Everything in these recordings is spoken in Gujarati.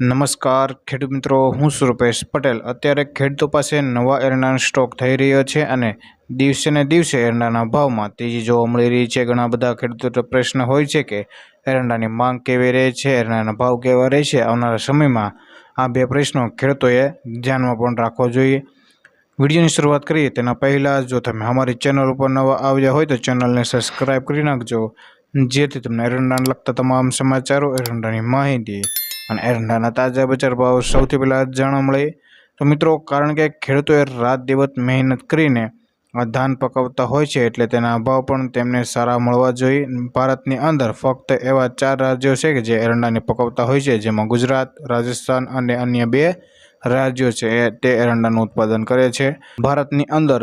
નમસ્કાર ખેડૂત મિત્રો, હું છું રૂપેશ પટેલ। અત્યારે ખેડૂતો પાસે નવા એરંડાનો સ્ટોક થઈ રહ્યો છે અને દિવસે ને દિવસે એરંડાના ભાવમાં તેજી જોવા મળી રહી છે। ઘણા બધા ખેડૂતો પ્રશ્ન હોય છે કે એરંડાની માંગ કેવી રહે છે, એરંડાના ભાવ કેવા રહે છે। આવનારા સમયમાં આ બે પ્રશ્નો ખેડૂતોએ ધ્યાનમાં પણ રાખવો જોઈએ। વિડીયોની શરૂઆત કરીએ તેના પહેલાં જો તમે અમારી ચેનલ ઉપર નવા આવ્યા હોય તો ચેનલને સબસ્ક્રાઈબ કરી નાખજો, જેથી તમને એરંડાને લગતા તમામ સમાચારો, એરંડાની માહિતી અને એરંડાના તાજા બજાર ભાવ સૌથી પહેલાં જાણવા મળે। તો મિત્રો, કારણ કે ખેડૂતોએ રાત દિવસ મહેનત કરીને આ ધાન પકવતા હોય છે, એટલે તેના ભાવ પણ તેમને સારા મળવા જોઈએ। ભારતની અંદર ફક્ત એવા 4 રાજ્યો છે કે જે એરંડાને પકવતા હોય છે, જેમાં ગુજરાત, રાજસ્થાન અને અન્ય 2 રાજ્યો છે તે એરંડાનું ઉત્પાદન કરે છે। ભારતની અંદર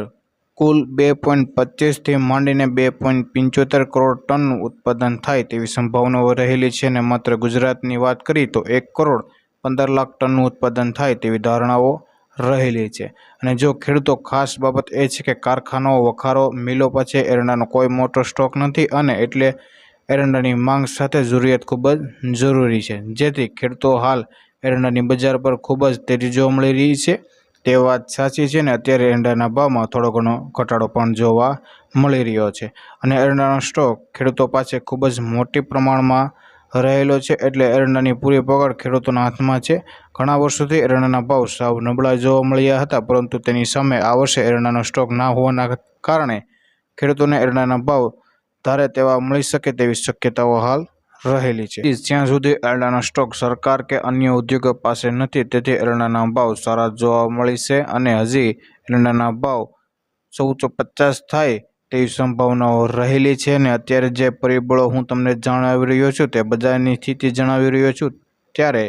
કુલ 2.25 થી માંડીને 2.75 કરોડ ટનનું ઉત્પાદન થાય તેવી સંભાવનાઓ રહેલી છે અને માત્ર ગુજરાતની વાત કરીએ તો 1 કરોડ 15 લાખ ટનનું ઉત્પાદન થાય તેવી ધારણાઓ રહેલી છે। અને જો ખેડૂતો, ખાસ બાબત એ છે કે કારખાનાઓ, વખારો, મિલો પાસે એરંડાનો કોઈ મોટો સ્ટોક નથી અને એટલે એરંડાની માંગ સાથે જરૂરિયાત ખૂબ જ જરૂરી છે, જેથી ખેડૂતો હાલ એરંડાની બજાર પર ખૂબ જ તેજી જોવા મળી રહી છે। તે વાત સાચી છે ને અત્યારે એરંડાના ભાવમાં થોડો ઘણો ઘટાડો પણ જોવા મળી રહ્યો છે અને એરંડાનો સ્ટોક ખેડૂતો પાસે ખૂબ જ મોટી પ્રમાણમાં રહેલો છે, એટલે એરંડાની પૂરી પકડ ખેડૂતોના હાથમાં છે। ઘણા વર્ષોથી એરંડાના ભાવ સાવ નબળા જોવા મળ્યા હતા, પરંતુ તેની સામે આ વર્ષે એરંડાનો સ્ટોક ના હોવાના કારણે ખેડૂતોને એરંડાના ભાવ ધારે તેવા મળી શકે તેવી શક્યતાઓ હાલ રહેલી છે। જ્યાં સુધી એરંડાનો સ્ટોક સરકાર કે અન્ય ઉદ્યોગો પાસે નથી, તેથી એરંડાના ભાવ સારા જોવા મળશે અને હજી એરંડાના ભાવ 1450 થાય તેવી સંભાવનાઓ રહેલી છે। અને અત્યારે જે પરિબળો હું તમને જણાવી રહ્યો છું તે બજારની સ્થિતિ જણાવી રહ્યો છું, ત્યારે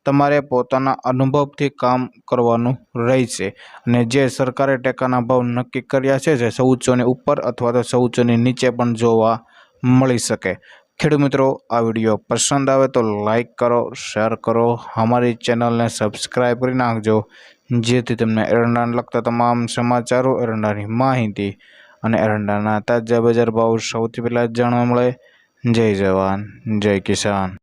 તમારે પોતાના અનુભવથી કામ કરવાનું રહેશે અને જે સરકારે ટેકાના ભાવ નક્કી કર્યા છે જે 1400ની ઉપર અથવા તો 1400ની નીચે પણ જોવા મળી શકે। ખેડૂત મિત્રો, આ વિડીયો પસંદ આવે તો લાઈક કરો, શેર કરો, અમારી ચેનલને સબસ્ક્રાઈબ કરી નાખજો, જેથી તમને એરંડાને લગતા તમામ સમાચારો, એરંડાની માહિતી અને એરંડાના તાજા બજાર ભાવ સૌથી પહેલાં જાણવા મળે। જય જવાન, જય કિસાન।